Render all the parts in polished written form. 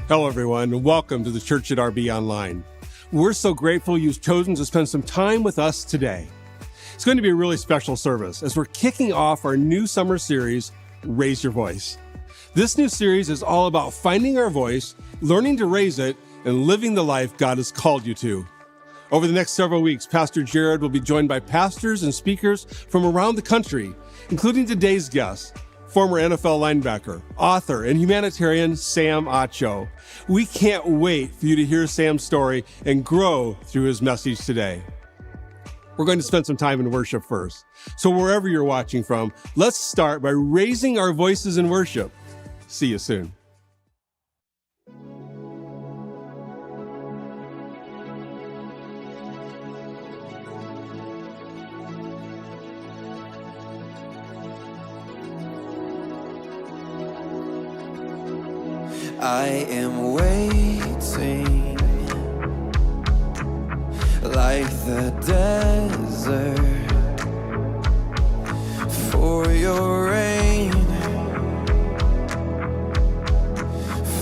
Hello, everyone, and welcome to the Church at RB Online. We're so grateful you've chosen to spend some time with us today. It's going to be a really special service as we're kicking off our new summer series, Raise Your Voice. This new series is all about finding our voice, learning to raise it, and living the life God has called you to. Over the next several weeks, Pastor Jared will be joined by pastors and speakers from around the country, including today's guest, former NFL linebacker, author, and humanitarian Sam Acho. We can't wait for you to hear Sam's story and grow through his message today. We're going to spend some time in worship first. So wherever you're watching from, let's start by raising our voices in worship. See you soon. I am waiting like the desert for your rain,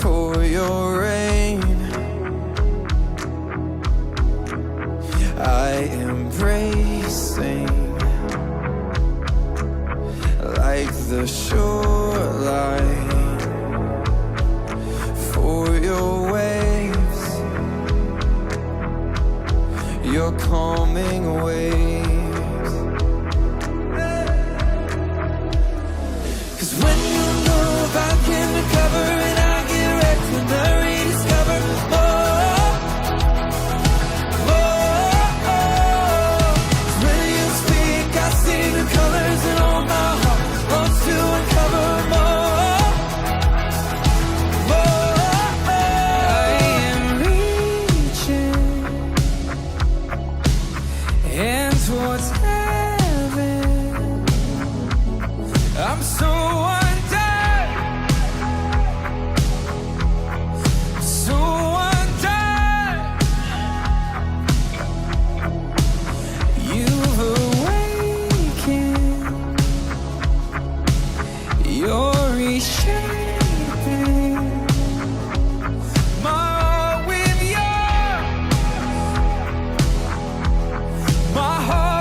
for your rain. I am bracing like the shoreline for your waves, your calming waves. 'Cause when you move, I can recover and I get wrecked when I rediscover more. When you speak, I see the colors and all my heart wants to uncover more. Towards heaven, I'm so undone, so undone. You've awakened, you're reshaping my heart with my heart.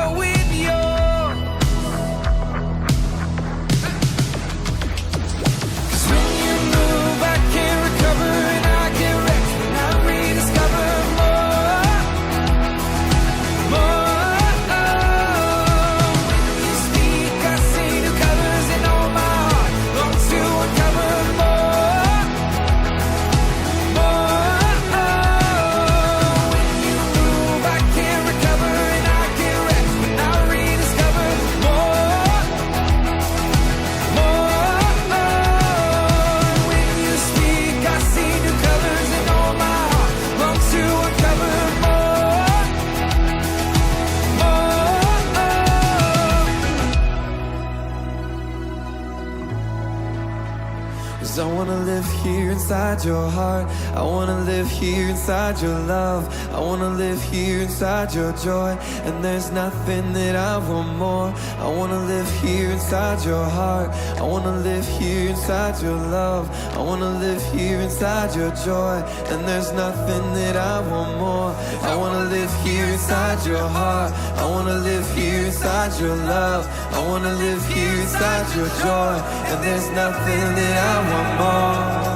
I wanna live here inside your heart. I wanna live here inside your love. I wanna live here inside your joy. And there's nothing that I want more. I wanna live here inside your heart. I wanna live here inside your love. I wanna live here inside your joy. And there's nothing that I want more. I wanna live here inside your heart. I wanna live here inside your love. I wanna live here inside your joy. And there's nothing that I want more.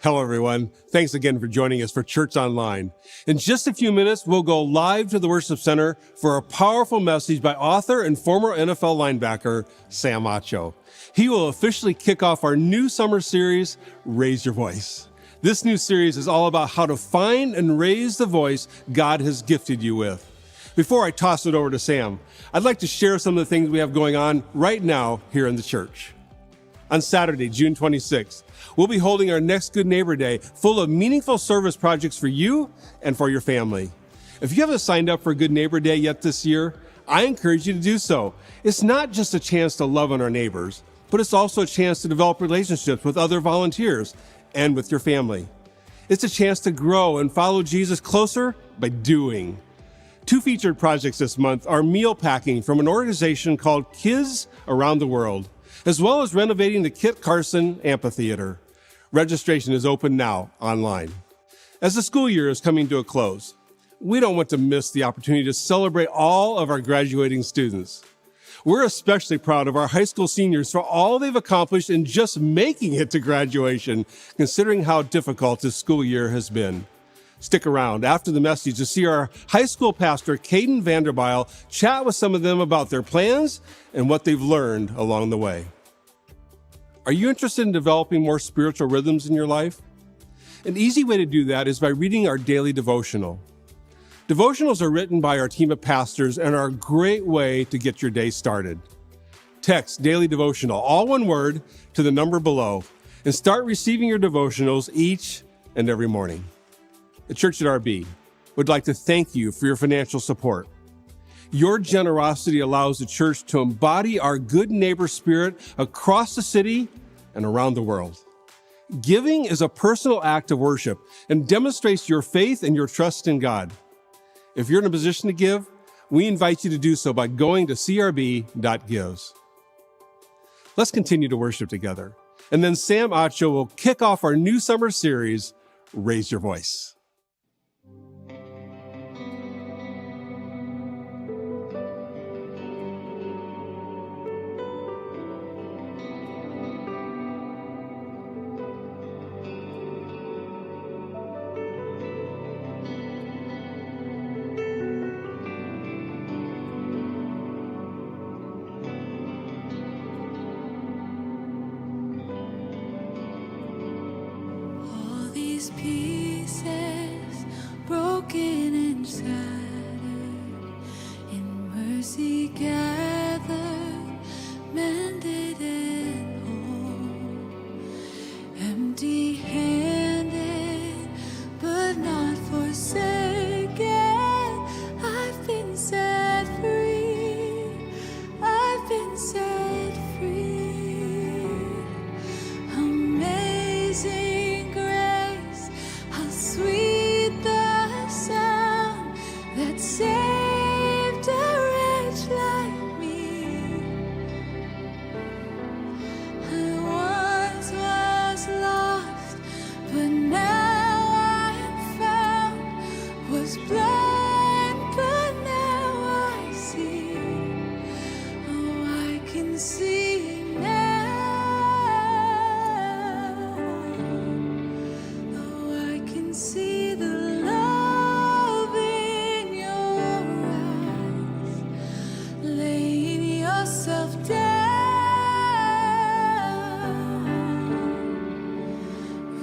Hello, everyone. Thanks again for joining us for Church Online. In just a few minutes, we'll go live to the Worship Center for a powerful message by author and former NFL linebacker, Sam Acho. He will officially kick off our new summer series, Raise Your Voice. This new series is all about how to find and raise the voice God has gifted you with. Before I toss it over to Sam, I'd like to share some of the things we have going on right now here in the church. On Saturday, June 26th, we'll be holding our next Good Neighbor Day full of meaningful service projects for you and for your family. If you haven't signed up for Good Neighbor Day yet this year, I encourage you to do so. It's not just a chance to love on our neighbors, but it's also a chance to develop relationships with other volunteers and with your family. It's a chance to grow and follow Jesus closer by doing. Two featured projects this month are meal packing from an organization called Kids Around the World, as well as renovating the Kit Carson Amphitheater. Registration is open now online. As the school year is coming to a close, we don't want to miss the opportunity to celebrate all of our graduating students. We're especially proud of our high school seniors for all they've accomplished in just making it to graduation, considering how difficult this school year has been. Stick around after the message to see our high school pastor, Caden Vanderbilt, chat with some of them about their plans and what they've learned along the way. Are you interested in developing more spiritual rhythms in your life? An easy way to do that is by reading our daily devotional. Devotionals are written by our team of pastors and are a great way to get your day started. Text daily devotional, all one word, to the number below, and start receiving your devotionals each and every morning. The Church at RB would like to thank you for your financial support. Your generosity allows the church to embody our good neighbor spirit across the city and around the world. Giving is a personal act of worship and demonstrates your faith and your trust in God. If you're in a position to give, we invite you to do so by going to crb.gives. Let's continue to worship together. And then Sam Acho will kick off our new summer series, Raise Your Voice. Pieces broken and shattered, in mercy gathered, mended and whole, empty-handed but not forsaken. I've been set free, I've been set free. Amazing sweet the sound that saved a wretch like me. I once was lost, but now I am found. Was blind, but now I see. Oh, I can see now. See the love in your eyes, laying yourself down,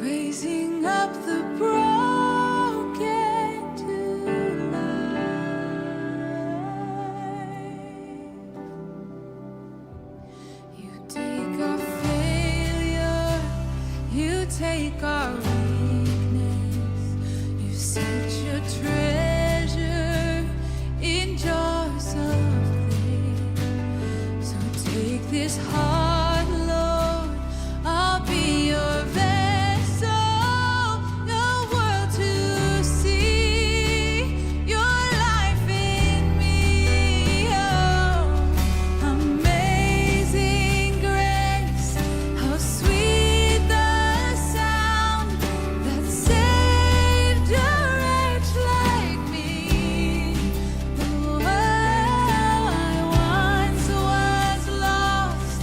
raising up the broken to life. You take our failure, you take our set your treasure in jars of clay. So take this heart, Lord, I'll be your vessel, the world to see your life in me. Oh, amazing grace, how sweet the sound that saved a wretch like me. Oh, I once was lost,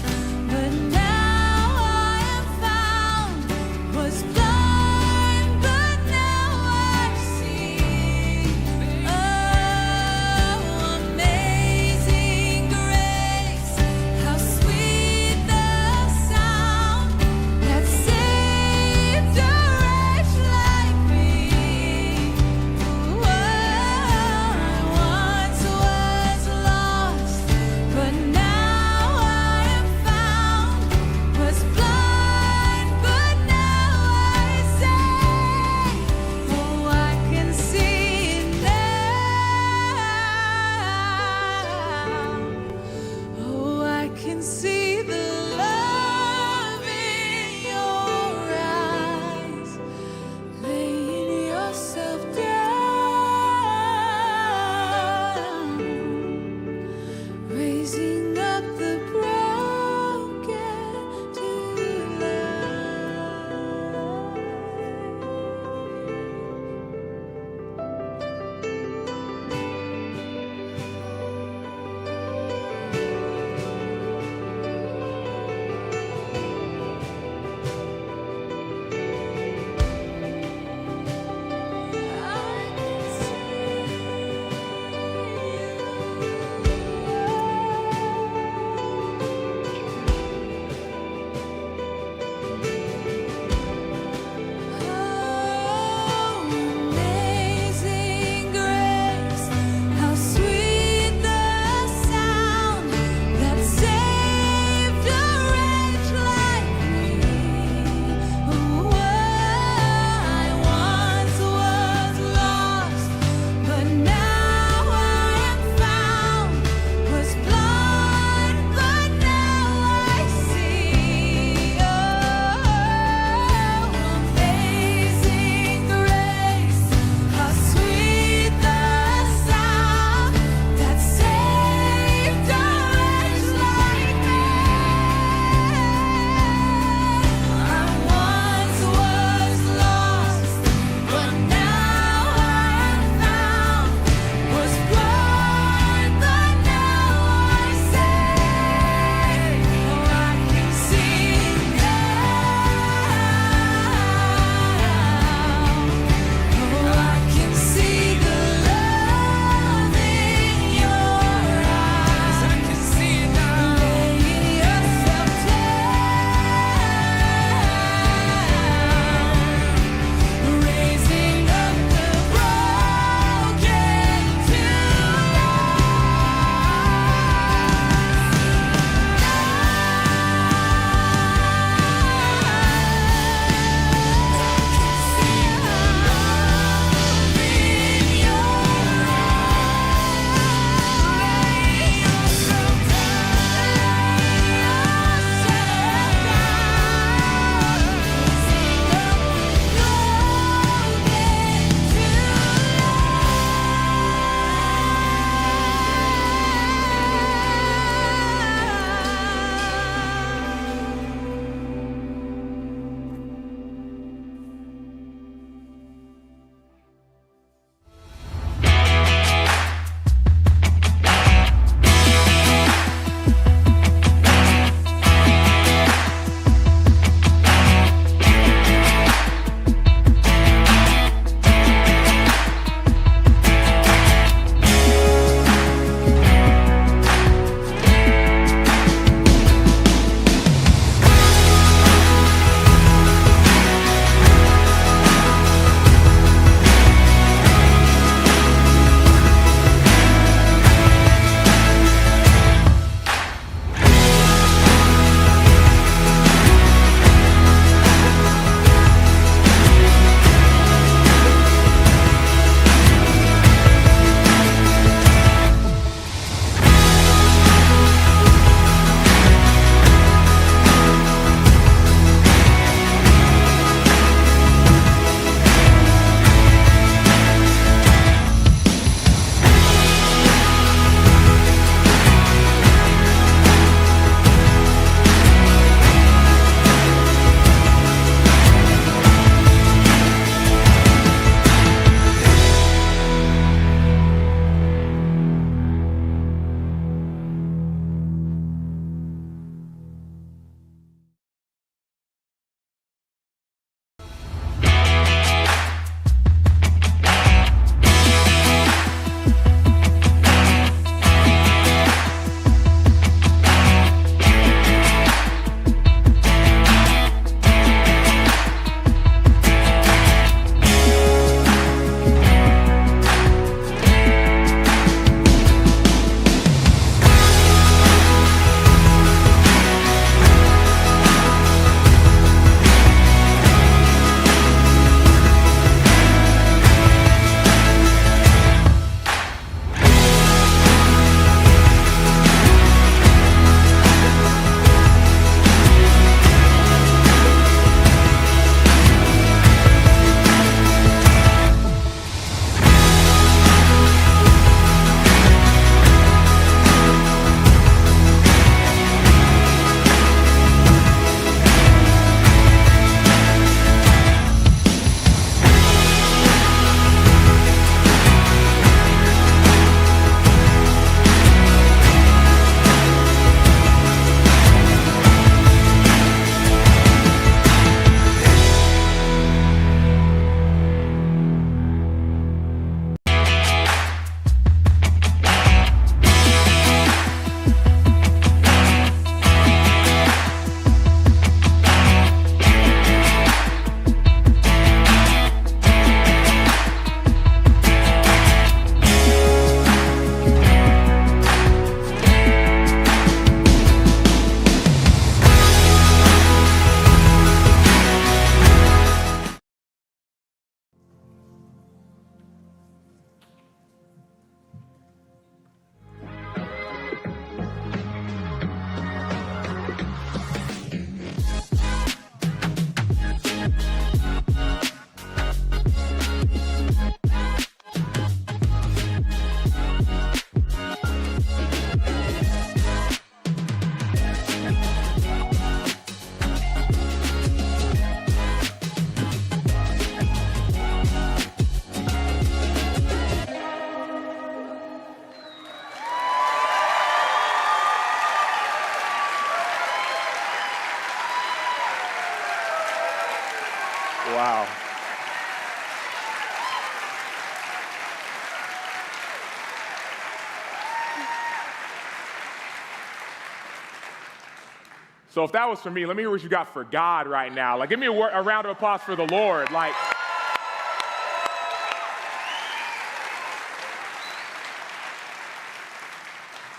So if that was for me, let me hear what you got for God right now. Like, give me a round of applause for the Lord. Like,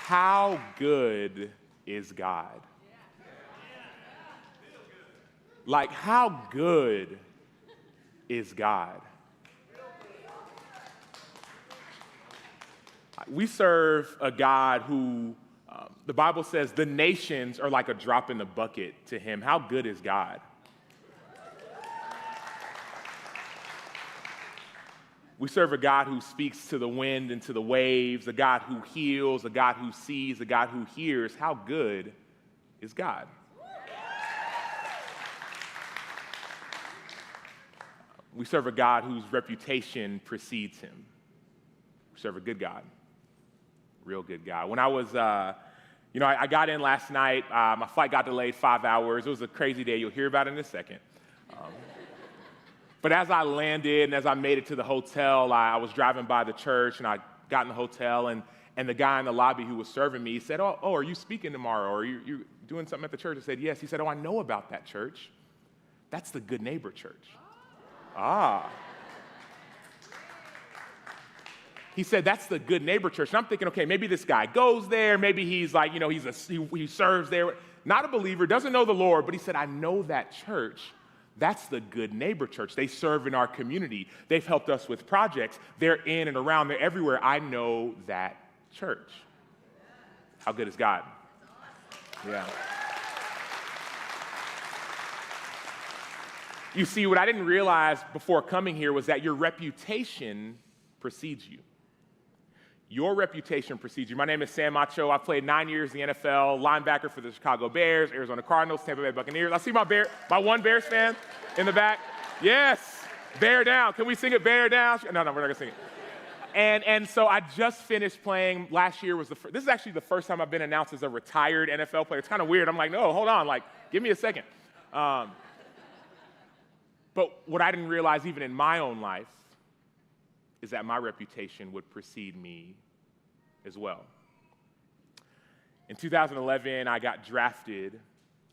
how good is God? Like, how good is God? We serve a God who, the Bible says, the nations are like a drop in the bucket to him. How good is God? We serve a God who speaks to the wind and to the waves, a God who heals, a God who sees, a God who hears. How good is God? We serve a God whose reputation precedes him. We serve a good God, real good God. When I was, I got in last night. My flight got delayed 5 hours. It was a crazy day. You'll hear about it in a second. But as I landed and as I made it to the hotel, I was driving by the church, and I got in the hotel, and the guy in the lobby who was serving me said, oh, are you speaking tomorrow? Or are you doing something at the church? I said, yes. He said, oh, I know about that church. That's the Good Neighbor Church. Ah. He said, that's the Good Neighbor Church. And I'm thinking, okay, maybe this guy goes there. Maybe he's like, he serves there. Not a believer, doesn't know the Lord, but he said, I know that church. That's the Good Neighbor Church. They serve in our community. They've helped us with projects. They're in and around. They're everywhere. I know that church. How good is God? Yeah. You see, what I didn't realize before coming here was that your reputation precedes you. Your reputation precedes you. My name is Sam Macho. I played 9 years in the NFL, linebacker for the Chicago Bears, Arizona Cardinals, Tampa Bay Buccaneers. I see my one Bears fan in the back. Yes, bear down. Can we sing it, bear down? No, we're not gonna sing it. And so I just finished playing. Last year was this is actually the first time I've been announced as a retired NFL player. It's kind of weird. I'm like, no, hold on, like, give me a second. But what I didn't realize even in my own life is that my reputation would precede me as well. In 2011, I got drafted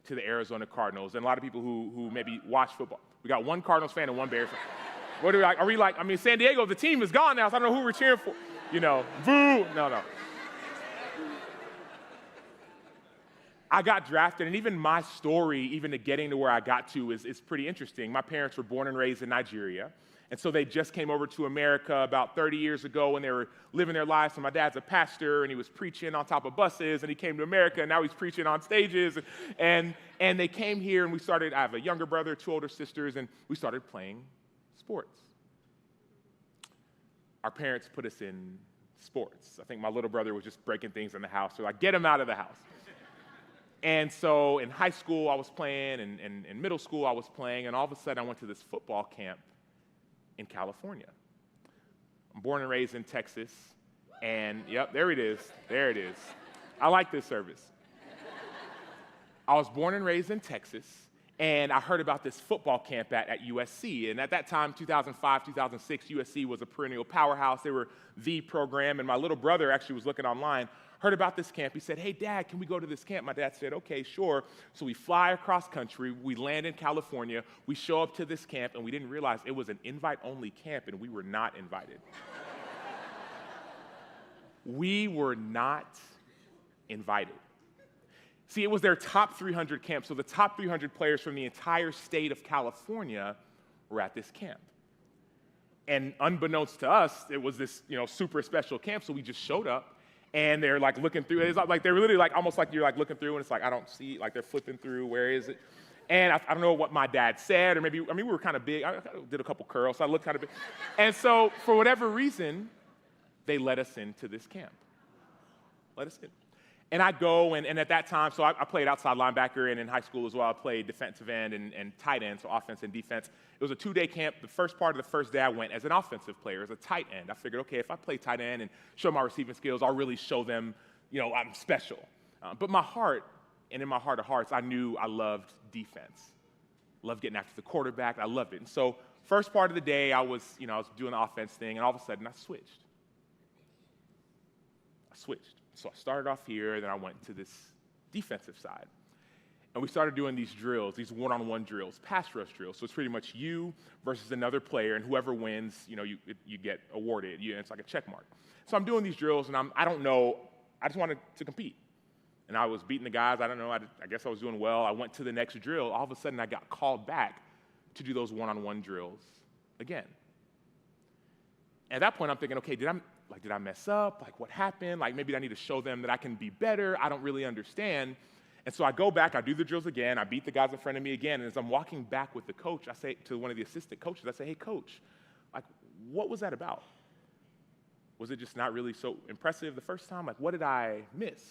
to the Arizona Cardinals, and a lot of people who maybe watch football, we got one Cardinals fan and one Bears fan. What are we like? I mean, San Diego, the team is gone now, so I don't know who we're cheering for. Boo, no. I got drafted, and even my story, even to getting to where I got to, is pretty interesting. My parents were born and raised in Nigeria, and so they just came over to America about 30 years ago, and they were living their lives. So my dad's a pastor, and he was preaching on top of buses, and he came to America, and now he's preaching on stages. And they came here, and I have a younger brother, 2 older sisters, and we started playing sports. Our parents put us in sports. I think my little brother was just breaking things in the house, so get him out of the house. And so in high school, I was playing, and in middle school, I was playing, and all of a sudden, I went to this football camp in California. I'm born and raised in Texas, and yep, there it is. I like this service. I was born and raised in Texas, and I heard about this football camp at USC, and at that time, 2005, 2006, USC was a perennial powerhouse. They were the program, and my little brother actually was looking online, heard about this camp. He said, hey, Dad, can we go to this camp? My dad said, okay, sure. So we fly across country. We land in California. We show up to this camp, and we didn't realize it was an invite-only camp, and we were not invited. We were not invited. See, it was their top 300 camp, so the top 300 players from the entire state of California were at this camp. And unbeknownst to us, it was this, super special camp, so we just showed up. And they're like looking through. It's like they're literally like almost like you're like looking through, and it's like I don't see. Like they're flipping through. Where is it? And I don't know what my dad said, or maybe we were kind of big. I did a couple curls, so I looked kind of big. And so for whatever reason, they let us into this camp. Let us in. And I go, and at that time, so I played outside linebacker, and in high school as well, I played defensive end and tight end, so offense and defense. It was a 2-day camp. The first part of the first day, I went as an offensive player, as a tight end. I figured, okay, if I play tight end and show my receiving skills, I'll really show them, I'm special. But my heart, and in my heart of hearts, I knew I loved defense. Loved getting after the quarterback. I loved it. And so first part of the day, I was doing the offense thing, and all of a sudden, I switched. So I started off here, then I went to this defensive side. And we started doing these drills, these one-on-one drills, pass rush drills. So it's pretty much you versus another player, and whoever wins, you get awarded. It's like a check mark. So I'm doing these drills, and I don't know, I just wanted to compete. And I was beating the guys, I don't know, I guess I was doing well. I went to the next drill. All of a sudden, I got called back to do those one-on-one drills again. At that point, I'm thinking, okay, did I mess up? Like, what happened? Like, maybe I need to show them that I can be better. I don't really understand. And so I go back, I do the drills again, I beat the guys in front of me again, and as I'm walking back with the coach, I say to one of the assistant coaches, I say, hey, coach, like, what was that about? Was it just not really so impressive the first time? Like, what did I miss?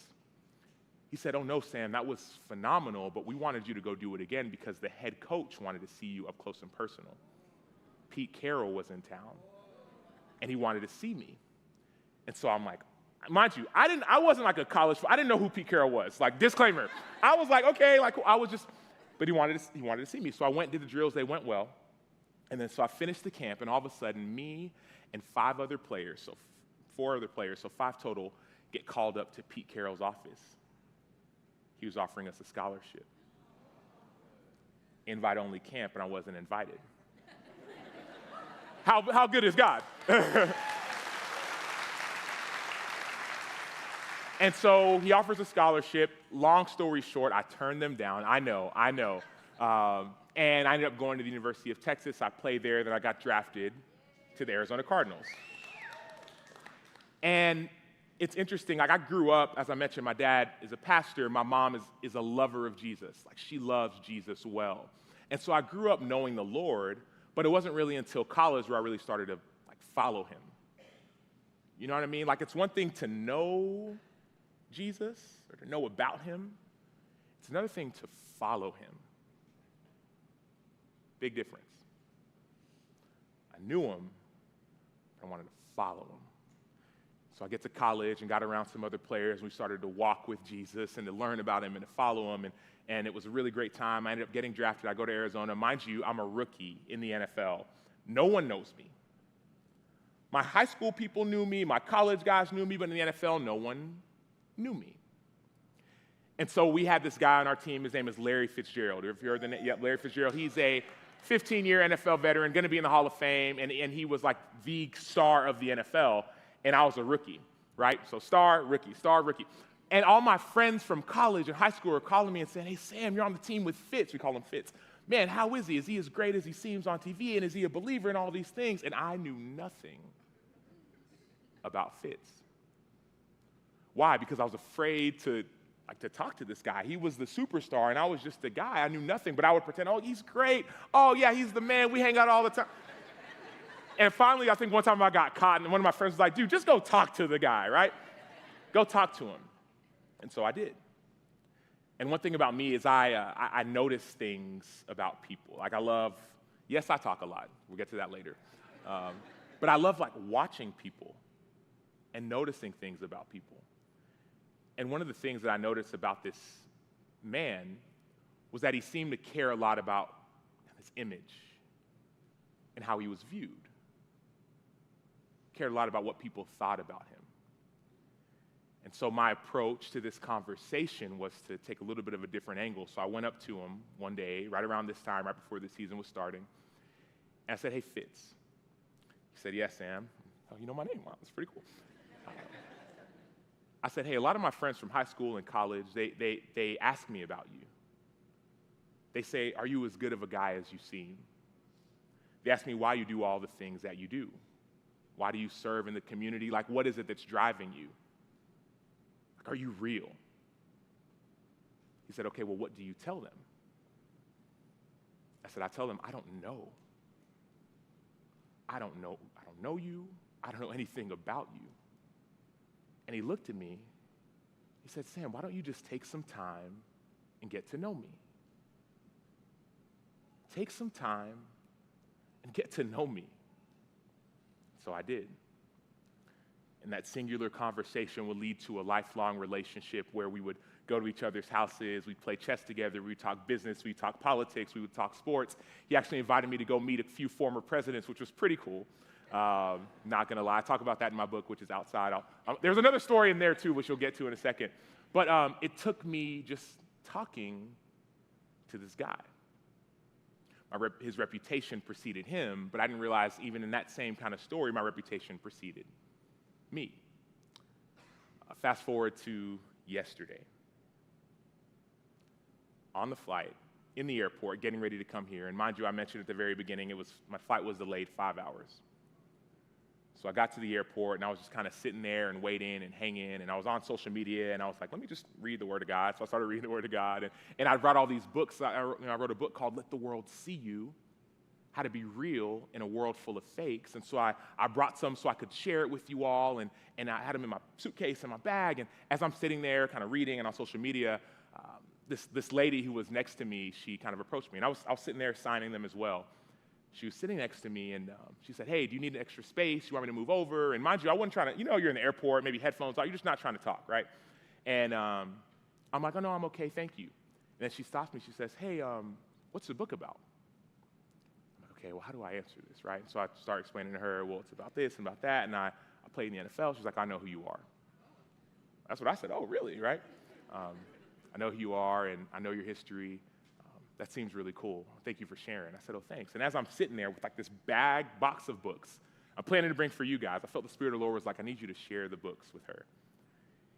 He said, oh, no, Sam, that was phenomenal, but we wanted you to go do it again because the head coach wanted to see you up close and personal. Pete Carroll was in town, and he wanted to see me. And so I'm like, mind you, I wasn't like a college, I didn't know who Pete Carroll was. Like, disclaimer. I was like, okay, like, but he wanted to see me. So I went and did the drills, they went well. And then so I finished the camp, and all of a sudden, me and 5 other players, so 4 other players, so 5 total, get called up to Pete Carroll's office. He was offering us a scholarship. Invite-only camp, and I wasn't invited. How good is God? And so he offers a scholarship. Long story short, I turned them down. I know. And I ended up going to the University of Texas. I played there, then I got drafted to the Arizona Cardinals. And it's interesting, like I grew up, as I mentioned, my dad is a pastor, my mom is a lover of Jesus. Like she loves Jesus well. And so I grew up knowing the Lord, but it wasn't really until college where I really started to follow him. You know what I mean? Like it's one thing to know Jesus or to know about him. It's another thing to follow him. Big difference. I knew him, but I wanted to follow him. So I get to college and got around some other players. We started to walk with Jesus and to learn about him and to follow him. And it was a really great time. I ended up getting drafted. I go to Arizona. Mind you, I'm a rookie in the NFL. No one knows me. My high school people knew me. My college guys knew me. But in the NFL, no one knew me. And so we had this guy on our team. His name is Larry Fitzgerald. If you heard the name, yep, Larry Fitzgerald. He's a 15-year NFL veteran, going to be in the Hall of Fame. And he was like the star of the NFL. And I was a rookie, right? So star, rookie. And all my friends from college and high school were calling me and saying, hey, Sam, you're on the team with Fitz. We call him Fitz. Man, how is he? Is he as great as he seems on TV? And is he a believer in all these things? And I knew nothing about Fitz. Why? Because I was afraid to talk to this guy. He was the superstar, and I was just the guy. I knew nothing, but I would pretend, oh, he's great. Oh, yeah, he's the man. We hang out all the time. And finally, I think one time I got caught, and one of my friends was like, dude, just go talk to the guy, right? Go talk to him. And so I did. And one thing about me is I notice things about people. Like yes, I talk a lot. We'll get to that later. But I love watching people and noticing things about people. And one of the things that I noticed about this man was that he seemed to care a lot about his image and how he was viewed. Cared a lot about what people thought about him. And so my approach to this conversation was to take a little bit of a different angle. So I went up to him one day, right around this time, right before the season was starting, and I said, hey, Fitz. He said, yes, Sam. Oh, you know my name? Wow, that's pretty cool. I said, hey, a lot of my friends from high school and college, they ask me about you. They say, are you as good of a guy as you seem? They ask me why you do all the things that you do. Why do you serve in the community? What is it that's driving you? Are you real? He said, okay, well, what do you tell them? I said, I tell them, I don't know. I don't know you. I don't know anything about you. And he looked at me. He said, Sam, why don't you just take some time and get to know me? Take some time and get to know me. So I did. And that singular conversation would lead to a lifelong relationship where we would go to each other's houses, we'd play chess together, we'd talk business, we'd talk politics, we would talk sports. He actually invited me to go meet a few former presidents, which was pretty cool. Not gonna lie, I talk about that in my book, which is outside. There's another story in there too, which you'll get to in a second. But it took me just talking to this guy. His reputation preceded him, but I didn't realize even in that same kind of story, my reputation preceded me. Fast forward to yesterday. On the flight, in the airport, getting ready to come here. And mind you, I mentioned at the very beginning, my flight was delayed 5 hours. So I got to the airport, and I was just kind of sitting there and waiting and hanging, and I was on social media, and I was like, let me just read the Word of God. So I started reading the Word of God, and I brought all these books. I wrote a book called Let the World See You, How to Be Real in a World Full of Fakes. And so I brought some so I could share it with you all, and I had them in my suitcase and my bag, and as I'm sitting there kind of reading and on social media, this lady who was next to me, she kind of approached me, and I was sitting there signing them as well. She was sitting next to me, and she said, hey, do you need an extra space? You want me to move over? And mind you, I wasn't trying to, you're in the airport, maybe headphones on, you're just not trying to talk, right? And I'm like, oh, no, I'm okay, thank you. And then she stops me, she says, hey, what's the book about? I'm like, okay, well, how do I answer this, right? So I start explaining to her, well, it's about this and about that, and I played in the NFL. She's like, I know who you are. That's what I said, oh, really, right? I know who you are, and I know your history. That seems really cool. Thank you for sharing. I said, oh, thanks. And as I'm sitting there with like this box of books, I'm planning to bring for you guys, I felt the Spirit of the Lord was like, I need you to share the books with her.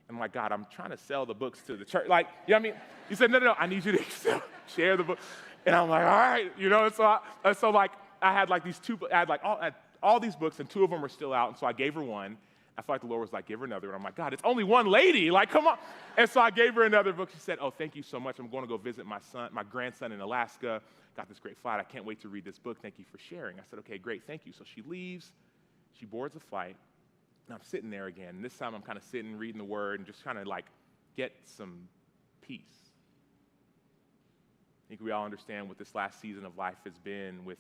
And I'm like, God, I'm trying to sell the books to the church. Like, you know what I mean? He said, no, I need you to share the book. And I'm like, all right, and so I had like these all these books, and 2 of them were still out. And so I gave her one. I felt like the Lord was like, give her another. And I'm like, God, it's only one lady. Like, come on. And so I gave her another book. She said, oh, thank you so much. I'm going to go visit my grandson in Alaska. Got this great flight. I can't wait to read this book. Thank you for sharing. I said, okay, great, thank you. So she leaves. She boards the flight. And I'm sitting there again. And this time I'm kind of sitting, reading the Word, and just kind of like get some peace. I think we all understand what this last season of life has been with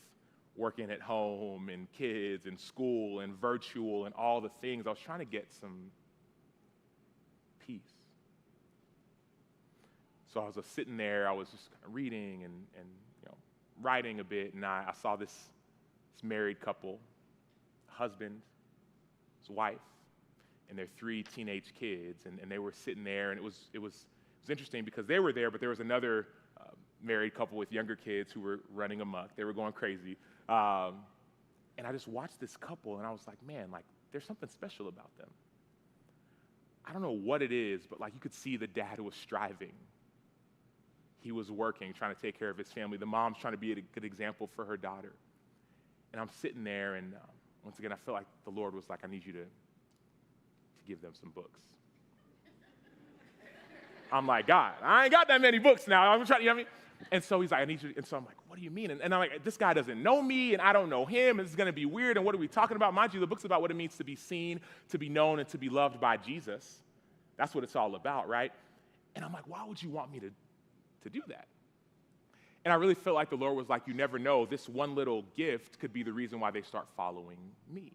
working at home and kids and school and virtual and all the things. I was trying to get some peace. So I was just sitting there, I was just kind of reading and writing a bit, and I saw this married couple, husband, his wife, and their 3 teenage kids, and they were sitting there, and it was interesting because they were there, but there was another married couple with younger kids who were running amok. They were going crazy. And I just watched this couple, and I was like, man, like, there's something special about them. I don't know what it is, but like you could see the dad was striving. He was working, trying to take care of his family. The mom's trying to be a good example for her daughter. And I'm sitting there, and once again, I feel like the Lord was like, I need you to give them some books. I'm like, God, I ain't got that many books now. I'm trying, you know what I mean? And so he's like, I need you. And so I'm like, what do you mean? And I'm like, this guy doesn't know me, and I don't know him, and this is going to be weird, and what are we talking about? Mind you, the book's about what it means to be seen, to be known, and to be loved by Jesus. That's what it's all about, right? And I'm like, why would you want me to do that? And I really felt like the Lord was like, you never know. This one little gift could be the reason why they start following me.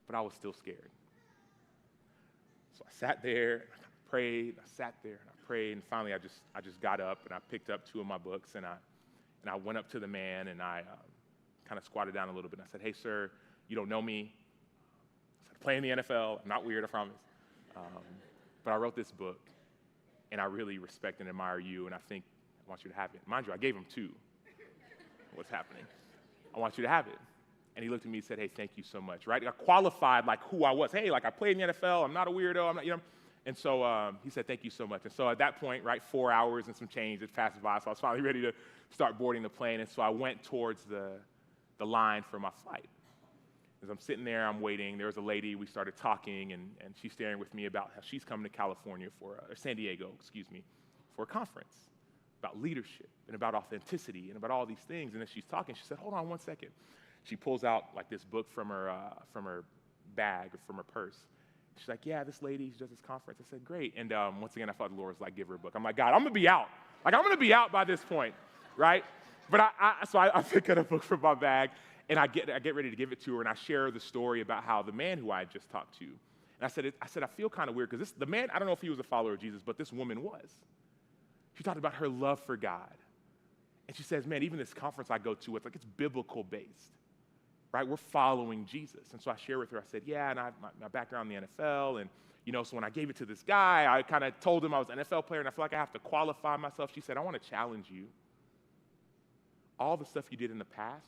But I was still scared. So I sat there, and I prayed, I sat there, and I prayed, and finally I just got up, and I picked up 2 of my books, and I went up to the man, and I kind of squatted down a little bit, and I said, hey, sir, you don't know me. I said, I play in the NFL. I'm not weird, I promise. But I wrote this book, and I really respect and admire you, and I think I want you to have it. Mind you, I gave him 2. What's happening? I want you to have it. And he looked at me and said, hey, thank you so much, right? I qualified like who I was. Hey, like I played in the NFL. I'm not a weirdo. I'm not, And so he said, thank you so much. And so at that point, right, 4 hours and some change had passed by, so I was finally ready to start boarding the plane. And so I went towards the line for my flight. As I'm sitting there, I'm waiting. There was a lady. We started talking, and she's staring with me about how she's coming to California or San Diego, for a conference about leadership and about authenticity and about all these things. And as she's talking, she said, hold on one second. She pulls out like this book from her bag or from her purse. She's like, yeah, this lady, she does this conference. I said, great. And once again, I thought the Lord was like, give her a book. I'm like, God, I'm going to be out. Like, I'm going to be out by this point, right? But I pick up a book from my bag, and I get ready to give it to her, and I share the story about how the man who I had just talked to, and I said, I feel kind of weird, because the man, I don't know if he was a follower of Jesus, but this woman was. She talked about her love for God. And she says, man, even this conference I go to, it's biblical based. Right, we're following Jesus. And so I share with her, I said, yeah, and I have my background in the NFL, and So when I gave it to this guy, I kind of told him I was an NFL player and I feel like I have to qualify myself. She said, I want to challenge you. All the stuff you did in the past,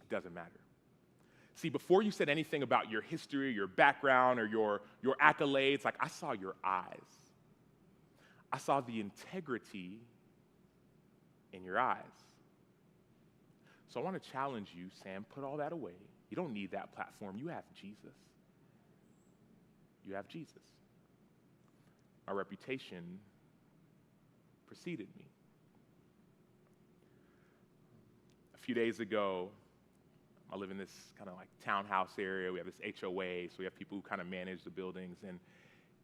it doesn't matter. See, before you said anything about your history, your background, or your accolades, like I saw your eyes. I saw the integrity in your eyes. So I want to challenge you, Sam, put all that away. You don't need that platform. You have Jesus. You have Jesus. My reputation preceded me. A few days ago, I live in this kind of like townhouse area. We have this HOA, so we have people who kind of manage the buildings.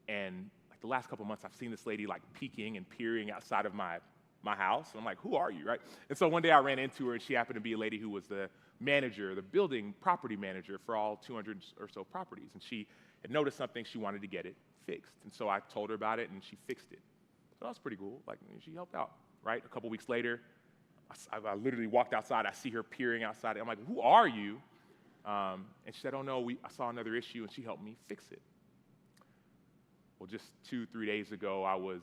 And like the last couple months, I've seen this lady like peeking and peering outside of my house. And I'm like, who are you, right? And so one day I ran into her, and she happened to be a lady who was the manager, the building property manager for all 200 or so properties. And she had noticed something. She wanted to get it fixed. And so I told her about it, and she fixed it. So that was pretty cool. Like, she helped out, right? A couple weeks later, I literally walked outside. I see her peering outside. I'm like, who are you? And she said, oh, no, I saw another issue, and she helped me fix it. Well, just 2-3 days ago, I was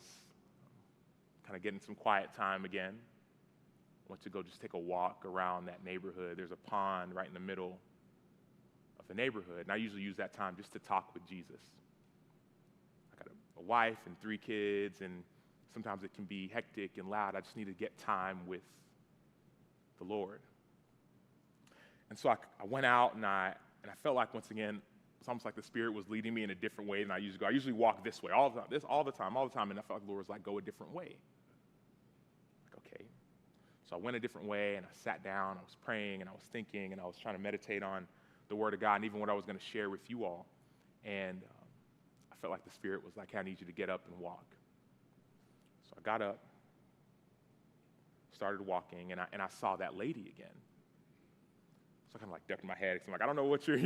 kind of getting some quiet time again. I went to go just take a walk around that neighborhood. There's a pond right in the middle of the neighborhood, and I usually use that time just to talk with Jesus. I got a wife and 3 kids, and sometimes it can be hectic and loud. I just need to get time with the Lord. And so I went out, and I felt like, once again, it's almost like the Spirit was leading me in a different way than I usually go. I usually walk this way all the time, and I felt like the Lord was like, go a different way. Like, okay. So I went a different way, and I sat down, I was praying, and I was thinking, and I was trying to meditate on the Word of God and even what I was going to share with you all. And I felt like the Spirit was like, hey, I need you to get up and walk. So I got up, started walking, and I saw that lady again. So I kind of like ducked my head. I'm like, I don't know what you're.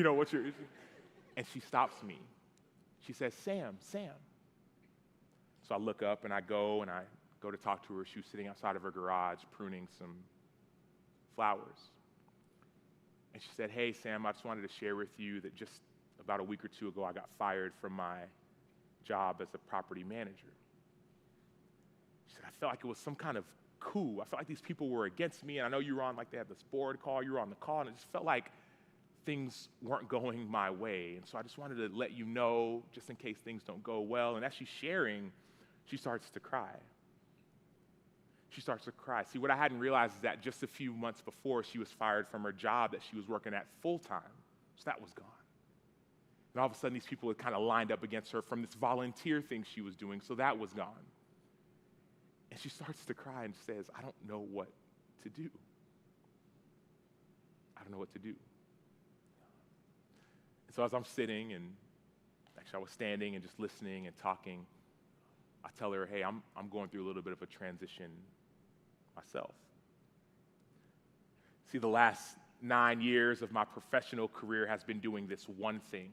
And she stops me. She says, Sam. So I look up and I go to talk to her. She was sitting outside of her garage pruning some flowers. And she said, hey, Sam, I just wanted to share with you that just about a week or 2 ago, I got fired from my job as a property manager. She said, I felt like it was some kind of coup. I felt like these people were against me, and I know you were on, like, they had this board call, you were on the call, and it just felt like things weren't going my way. And so I just wanted to let you know, just in case things don't go well. And as she's sharing, she starts to cry. See, what I hadn't realized is that just a few months before, she was fired from her job that she was working at full-time. So that was gone. And all of a sudden, these people had kind of lined up against her from this volunteer thing she was doing, so that was gone. And she starts to cry and says, I don't know what to do. And so as I'm sitting, and actually I was standing and just listening and talking, I tell her, hey, I'm going through a little bit of a transition myself. See, the last 9 years of my professional career has been doing this one thing.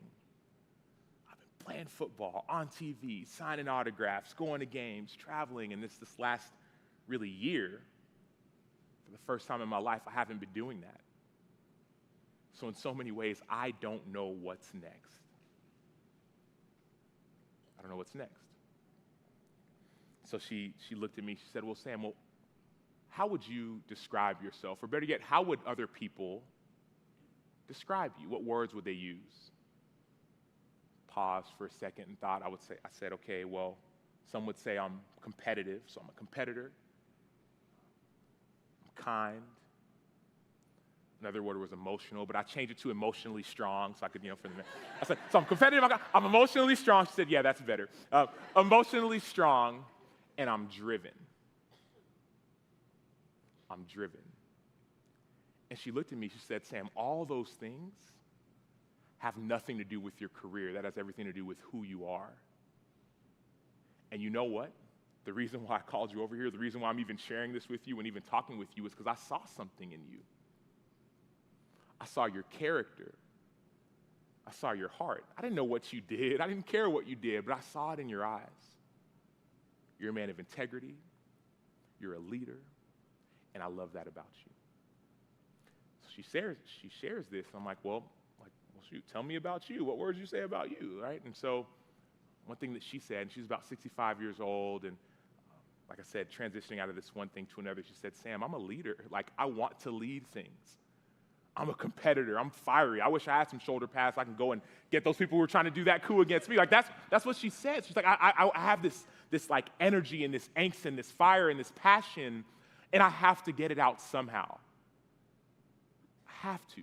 I've been playing football, on TV, signing autographs, going to games, traveling, and this last really year, for the first time in my life, I haven't been doing that. So in so many ways, I don't know what's next. So she looked at me, she said, well, Sam, how would you describe yourself? Or better yet, how would other people describe you? What words would they use? Paused for a second and thought. I said, okay, well, some would say I'm competitive, so I'm a competitor. I'm kind. Another word was emotional, but I changed it to emotionally strong, so I could, for the minute. I said, so I'm competitive, I'm emotionally strong. She said, yeah, that's better. Emotionally strong, and I'm driven. And she looked at me, she said, Sam, all those things have nothing to do with your career. That has everything to do with who you are. And you know what? The reason why I called you over here, the reason why I'm even sharing this with you and even talking with you is because I saw something in you. I saw your character. I saw your heart. I didn't know what you did. I didn't care what you did, but I saw it in your eyes. You're a man of integrity. You're a leader. And I love that about you. So she shares this. I'm like, well, shoot, tell me about you. What words you say about you, right? And so one thing that she said, and she's about 65 years old, and like I said, transitioning out of this one thing to another, she said, Sam, I'm a leader. Like, I want to lead things. I'm a competitor. I'm fiery. I wish I had some shoulder pads. I can go and get those people who are trying to do that coup against me. Like, that's what she said. She's like, I have this like energy and this angst and this fire and this passion, and I have to get it out somehow. I have to.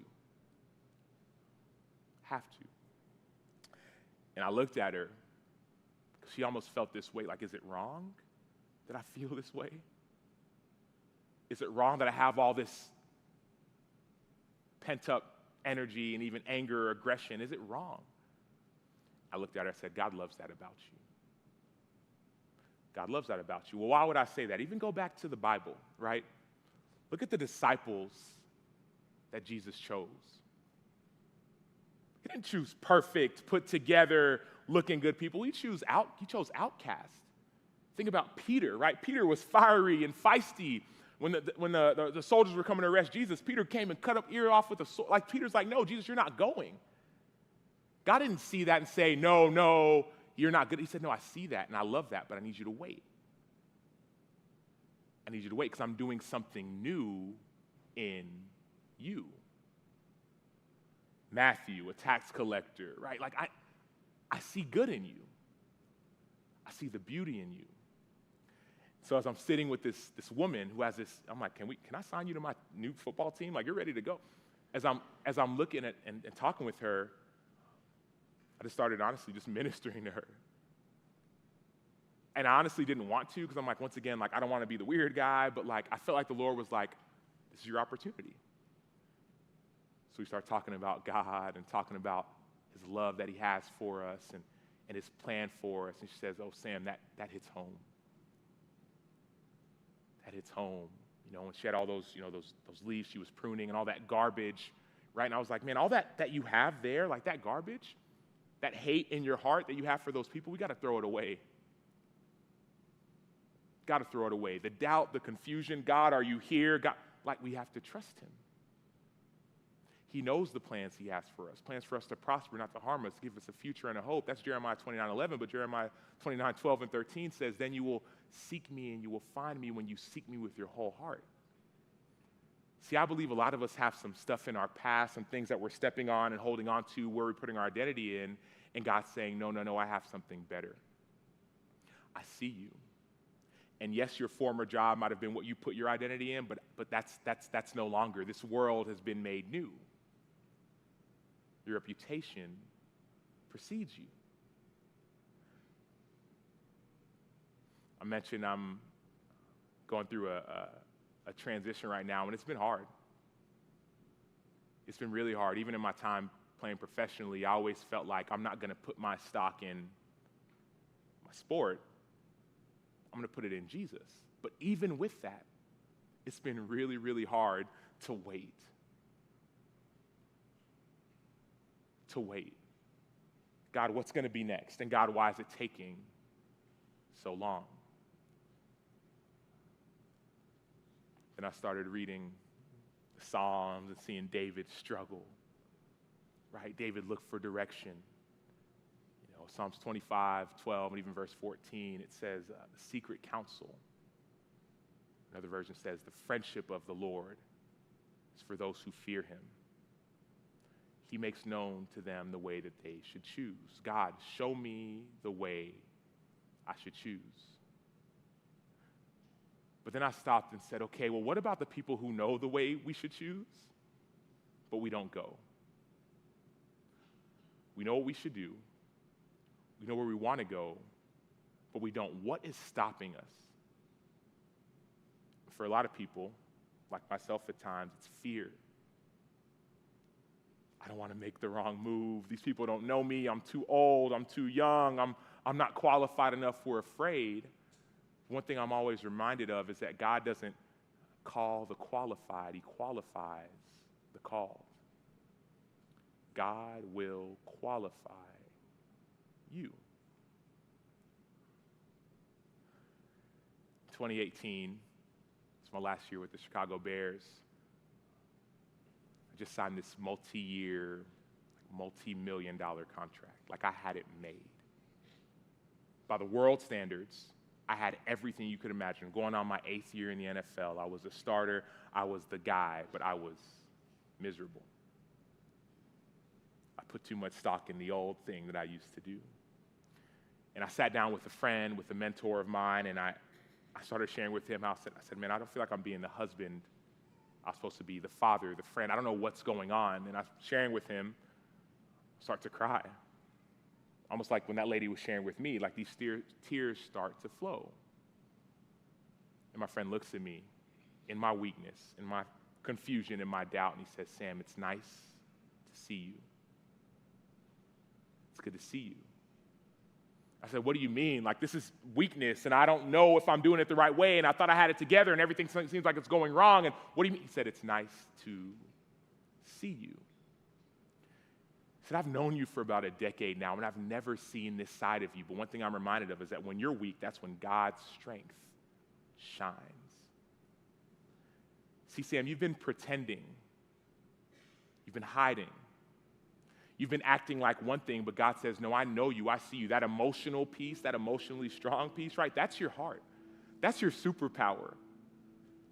And I looked at her, because she almost felt this way, like, is it wrong that I feel this way? Is it wrong that I have all this pent-up energy and even anger or aggression? Is it wrong? I looked at her and said, God loves that about you. God loves that about you. Well, why would I say that? Even go back to the Bible, right? Look at the disciples that Jesus chose. He didn't choose perfect, put together, looking good people. He chose outcasts. Think about Peter, right? Peter was fiery and feisty. When the soldiers were coming to arrest Jesus, Peter came and cut up ear off with a sword. Like, Peter's like, no, Jesus, you're not going. God didn't see that and say, no, you're not good. He said, no, I see that and I love that, but I need you to wait. I need you to wait because I'm doing something new in you. Matthew, a tax collector, right? Like, I see good in you. I see the beauty in you. So as I'm sitting with this woman who has this, I'm like, can I sign you to my new football team? Like, you're ready to go. As I'm looking at and talking with her, I just started honestly just ministering to her. And I honestly didn't want to, because I'm like, once again, like, I don't want to be the weird guy, but like, I felt like the Lord was like, this is your opportunity. So we start talking about God and talking about his love that he has for us and his plan for us. And she says, oh, Sam, that hits home. That hits home. You know, when she had all those leaves she was pruning and all that garbage, right? And I was like, man, all that you have there, like that garbage, that hate in your heart that you have for those people, we got to throw it away. Got to throw it away. The doubt, the confusion, God, are you here? God, like, we have to trust him. He knows the plans he has for us, plans for us to prosper, not to harm us, give us a future and a hope. That's Jeremiah 29:11, but Jeremiah 29:12 and 13 says, then you will seek me and you will find me when you seek me with your whole heart. See, I believe a lot of us have some stuff in our past, some things that we're stepping on and holding on to, where we're putting our identity in, and God's saying, no, I have something better. I see you. And yes, your former job might have been what you put your identity in, but that's no longer. This world has been made new. Your reputation precedes you. I mentioned I'm going through a transition right now, and it's been hard. It's been really hard. Even in my time playing professionally, I always felt like I'm not going to put my stock in my sport. I'm going to put it in Jesus. But even with that, it's been really, really hard to wait. To wait. God, what's going to be next? And God, why is it taking so long? Then I started reading the Psalms and seeing David struggle. Right? David looked for direction. You know, Psalms 25:12, and even verse 14, it says, the secret counsel. Another version says, the friendship of the Lord is for those who fear him. He makes known to them the way that they should choose. God, show me the way I should choose. But then I stopped and said, okay, well, what about the people who know the way we should choose, but we don't go? We know what we should do. We know where we want to go, but we don't. What is stopping us? For a lot of people, like myself at times, it's fear. I don't want to make the wrong move. These people don't know me. I'm too old. I'm too young. I'm not qualified enough. We're afraid. One thing I'm always reminded of is that God doesn't call the qualified. He qualifies the called. God will qualify you. 2018, it's my last year with the Chicago Bears. I just signed this multi-year, multi-million-dollar contract. Like, I had it made. By the world standards, I had everything you could imagine. Going on my 8th year in the NFL, I was a starter, I was the guy, but I was miserable. I put too much stock in the old thing that I used to do. And I sat down with a friend, with a mentor of mine, and I started sharing with him. I said, man, I don't feel like I'm being the husband I'm supposed to be, the father, the friend. I don't know what's going on. And I was sharing with him, start to cry. Almost like when that lady was sharing with me, like these tears start to flow. And my friend looks at me in my weakness, in my confusion, in my doubt, and he says, Sam, it's nice to see you. It's good to see you. I said, what do you mean? Like, this is weakness, and I don't know if I'm doing it the right way, and I thought I had it together, and everything seems like it's going wrong, and what do you mean? He said, it's nice to see you. He said, I've known you for about a decade now, and I've never seen this side of you, but one thing I'm reminded of is that when you're weak, that's when God's strength shines. See, Sam, you've been pretending. You've been hiding. You've been acting like one thing, but God says, no, I know you, I see you. That emotional piece, that emotionally strong piece, right? That's your heart. That's your superpower.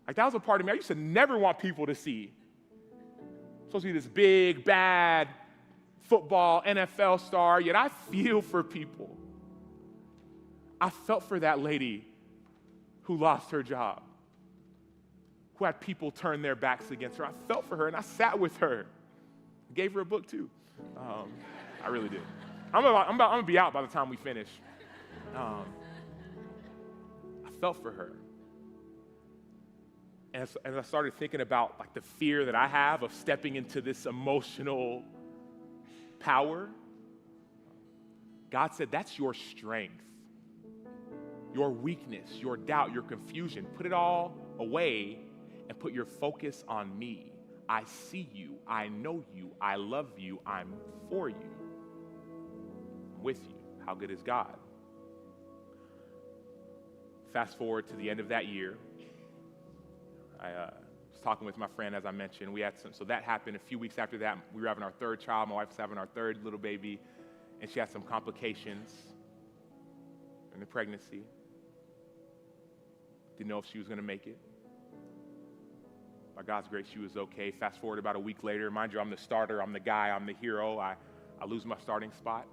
Like, that was a part of me I used to never want people to see. Supposed to be this big, bad football, NFL star, yet I feel for people. I felt for that lady who lost her job, who had people turn their backs against her. I felt for her, and I sat with her. Gave her a book, too. I really did. I'm going to be out by the time we finish. I felt for her. And as I started thinking about like the fear that I have of stepping into this emotional power, God said, that's your strength, your weakness, your doubt, your confusion. Put it all away and put your focus on me. I see you, I know you, I love you, I'm for you, I'm with you. How good is God? Fast forward to the end of that year. I was talking with my friend, as I mentioned. We had so that happened. A few weeks after that, we were having our third child. My wife was having our third little baby, and she had some complications in the pregnancy. Didn't know if she was going to make it. By God's grace, she was okay. Fast forward about a week later. Mind you, I'm the starter, I'm the guy, I'm the hero. I lose my starting spot.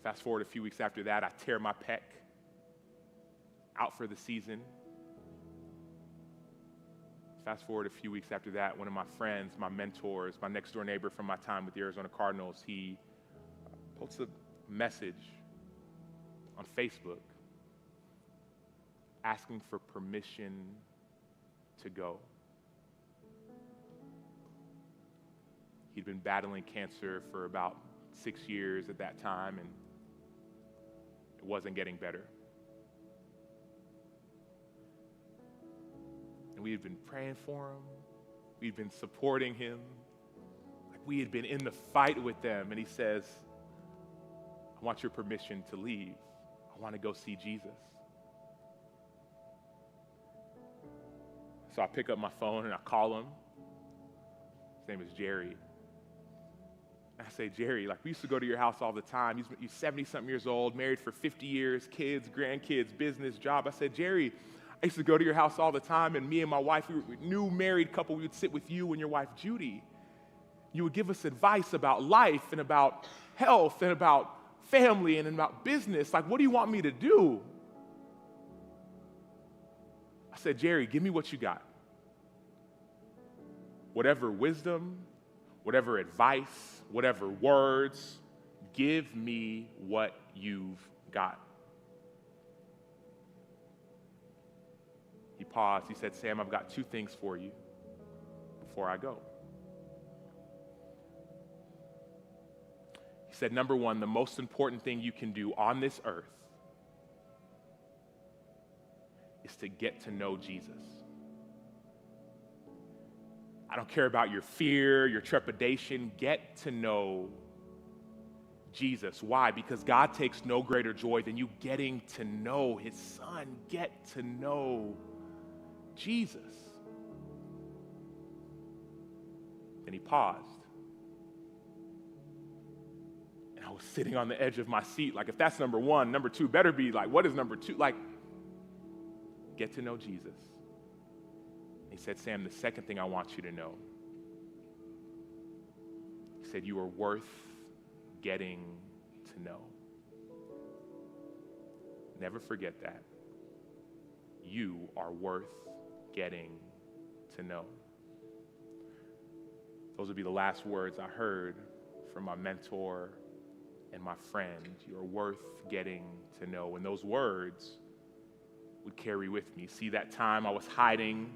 Fast forward a few weeks after that, I tear my pec, out for the season. Fast forward a few weeks after that, one of my friends, my mentors, my next door neighbor from my time with the Arizona Cardinals, he posts a message on Facebook asking for permission to go. He'd been battling cancer for about 6 years at that time, and it wasn't getting better. And we had been praying for him. We'd been supporting him. Like, we had been in the fight with them, and he says, I want your permission to leave. I want to go see Jesus. So I pick up my phone and I call him. His name is Jerry. And I say, Jerry, like, we used to go to your house all the time. He's 70-something years old, married for 50 years, kids, grandkids, business, job. I said, Jerry, I used to go to your house all the time, and me and my wife, we were a new married couple. We would sit with you and your wife, Judy. You would give us advice about life and about health and about family and about business. Like, what do you want me to do? I said, Jerry, give me what you got. Whatever wisdom, whatever advice, whatever words, give me what you've got. He paused. He said, Sam, I've got 2 things for you before I go. He said, number 1, the most important thing you can do on this earth is to get to know Jesus. I don't care about your fear, your trepidation. Get to know Jesus. Why? Because God takes no greater joy than you getting to know his son. Get to know Jesus. And he paused. And I was sitting on the edge of my seat. Like, if that's number one, number two better be like, what is number two? Like, get to know Jesus. He said, Sam, the second thing I want you to know, he said, you are worth getting to know. Never forget that. You are worth getting to know. Those would be the last words I heard from my mentor and my friend. You're worth getting to know. And those words would carry with me. See, that time I was hiding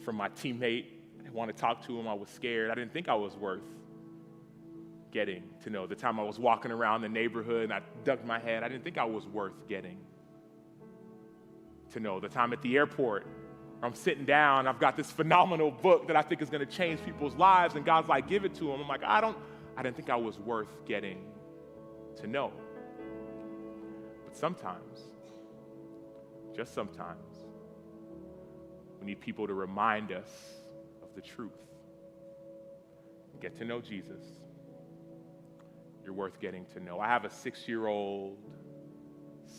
from my teammate. I didn't want to talk to him. I was scared. I didn't think I was worth getting to know. The time I was walking around the neighborhood and I ducked my head, I didn't think I was worth getting to know. The time at the airport, I'm sitting down, I've got this phenomenal book that I think is going to change people's lives, and God's like, give it to them. I'm like, I didn't think I was worth getting to know. But sometimes, just sometimes, we need people to remind us of the truth. Get to know Jesus. You're worth getting to know. I have a 6-year-old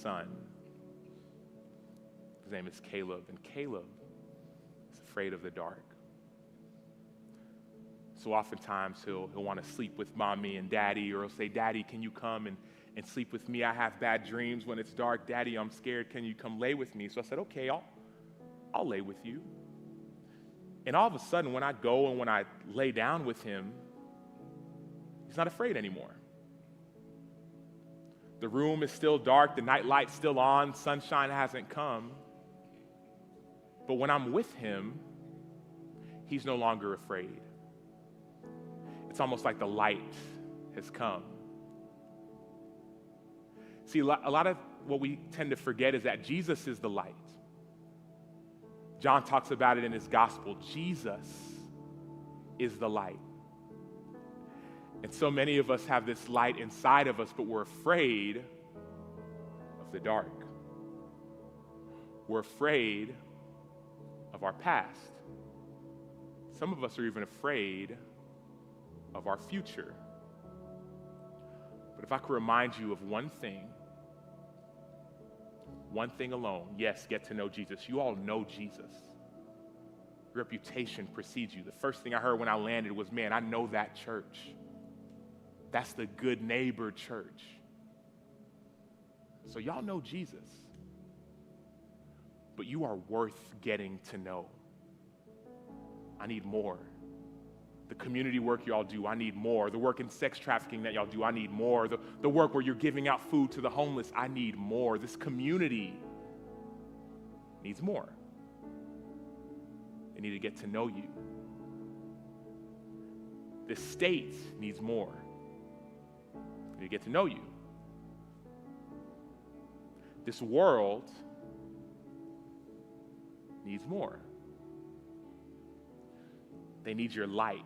son. His name is Caleb, and Caleb is afraid of the dark. So oftentimes he'll want to sleep with mommy and daddy, or he'll say, Daddy, can you come and sleep with me? I have bad dreams when it's dark. Daddy, I'm scared. Can you come lay with me? So I said, okay, I'll lay with you. And all of a sudden, when I go and when I lay down with him, he's not afraid anymore. The room is still dark, the night light's still on, sunshine hasn't come. But when I'm with him, he's no longer afraid. It's almost like the light has come. See, a lot of what we tend to forget is that Jesus is the light. John talks about it in his gospel. Jesus is the light. And so many of us have this light inside of us, but we're afraid of the dark. We're afraid of our past. Some of us are even afraid of our future. But if I could remind you of one thing alone, yes, get to know Jesus. You all know Jesus. Your reputation precedes you. The first thing I heard when I landed was, man, I know that church. That's the good neighbor church. So y'all know Jesus. But you are worth getting to know. I need more. The community work y'all do, I need more. The work in sex trafficking that y'all do, I need more. The work where you're giving out food to the homeless, I need more. This community needs more. They need to get to know you. This state needs more. They need to get to know you. This world needs more. They need your light.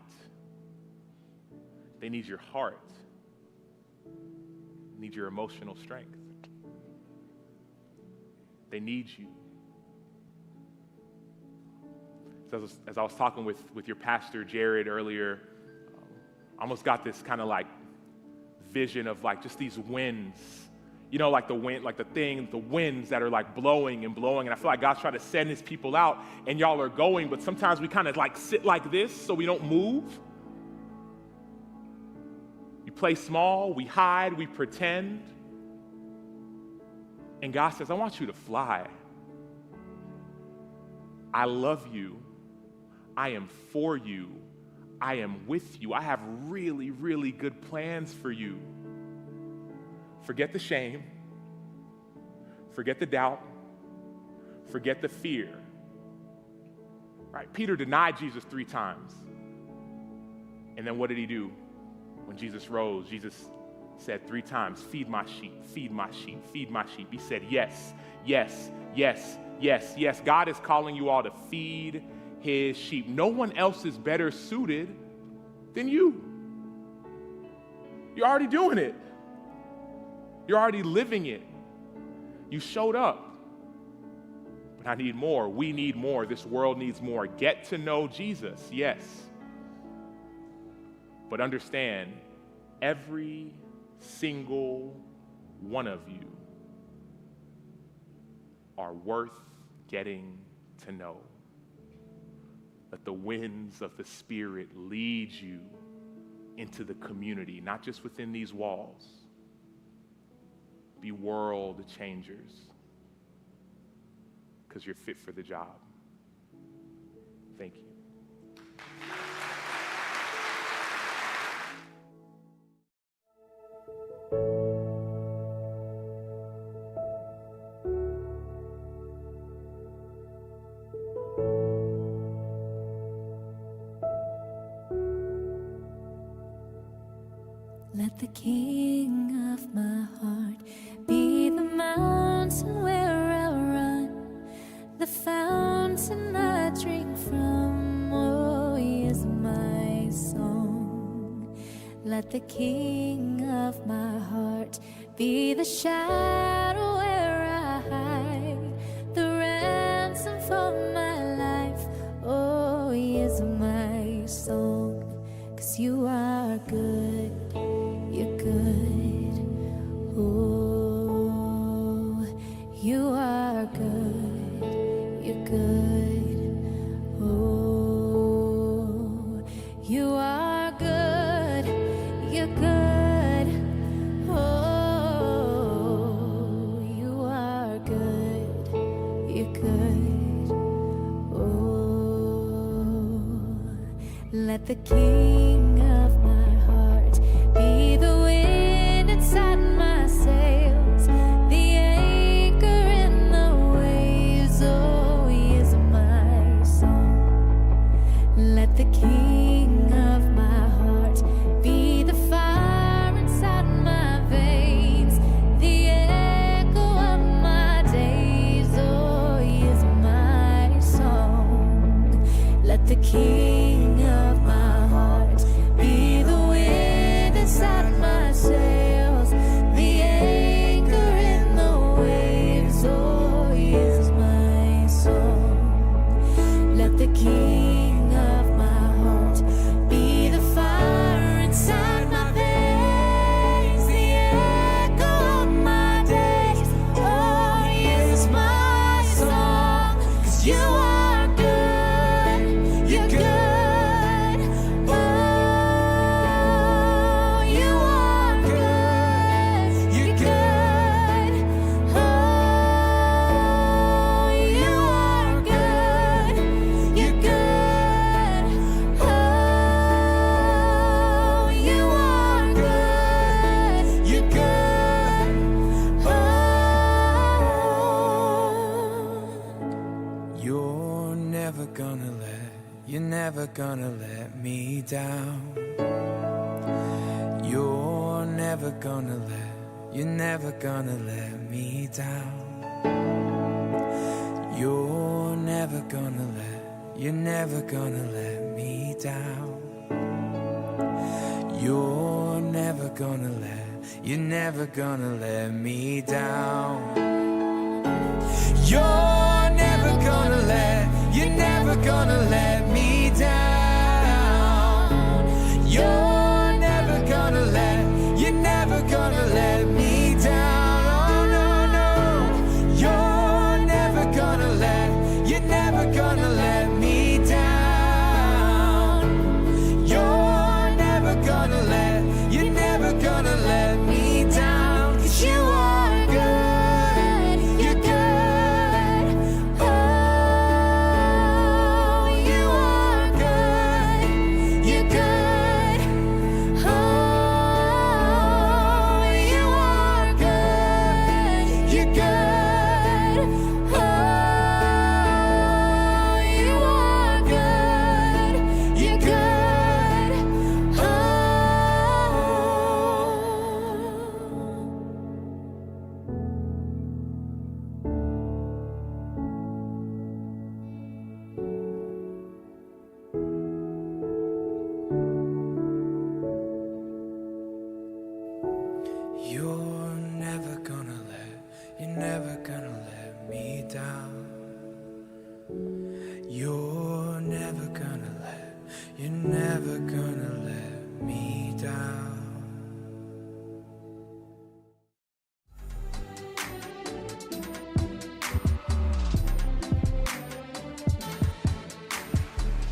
They need your heart. They need your emotional strength. They need you. So as I was talking with your pastor, Jared, earlier, I almost got this kind of like vision of like just these winds. You know, like the wind, like the winds that are like blowing and blowing. And I feel like God's trying to send his people out and y'all are going, but sometimes we kind of like sit like this so we don't move. We play small, we hide, we pretend. And God says, I want you to fly. I love you. I am for you. I am with you. I have really, really good plans for you. Forget the shame. Forget the doubt. Forget the fear. Right? Peter denied Jesus 3 times. And then what did he do? When Jesus rose, Jesus said 3 times, feed my sheep, feed my sheep, feed my sheep. He said, yes, yes, yes, yes, yes. God is calling you all to feed his sheep. No one else is better suited than you. You're already doing it. You're already living it. You showed up. But I need more. We need more. This world needs more. Get to know Jesus, yes. But understand, every single one of you are worth getting to know. Let the winds of the Spirit lead you into the community, not just within these walls. Be world changers, because you're fit for the job. Thank you. Let the King of my heart be the mountain where I run, the fountain I drink from. Oh, he is my song. Let the King of my heart be the shadow where I hide, the ransom for my life. Oh, he is my song. 'Cause you are good. You're good. Oh, you are good. You're good. Oh, you are good. You're good. Oh, you are good. You're good. Oh, let the King of my heart be the wind inside my sails, the anchor in the waves. Oh, he is my song. Let the King of my heart be the fire inside my veins, the echo of my days. Oh, he is my song. Let the King of my heart be the wind inside my sails, the anchor in the waves. Oh, he is my song. Let the King of my heart be the fire inside my veins, the echo of my days. Oh, he is my song. 'Cause you are good. You're good. Oh, you are good. You're good. Oh, you are good. You're good. Oh, you are good. You're good. Oh. You're never gonna let me down. You're never gonna let me down. You're never gonna let me down. You're never gonna let me down. You're never gonna let me down. You're never gonna let me down. Oh no, no. You're never gonna let me down. You're never gonna let me down. 'Cause you are good. You're good. Oh, you are good.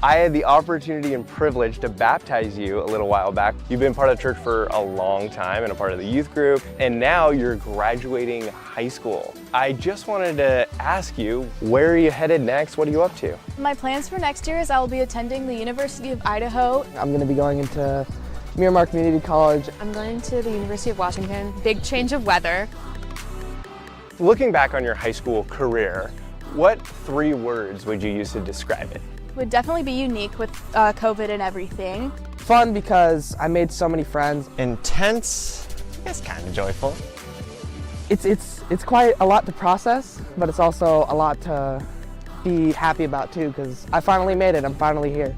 I had the opportunity and privilege to baptize you a little while back. You've been part of the church for a long time and a part of the youth group, and now you're graduating high school. I just wanted to ask you, where are you headed next? What are you up to? My plans for next year is I will be attending the University of Idaho. I'm going to be going into Miramar Community College. I'm going to the University of Washington. Big change of weather. Looking back on your high school career, what 3 words would you use to describe it? Would definitely be unique with COVID and everything. Fun because I made so many friends. Intense, I guess kind of joyful. It's quite a lot to process, but it's also a lot to be happy about too, because I finally made it. I'm finally here.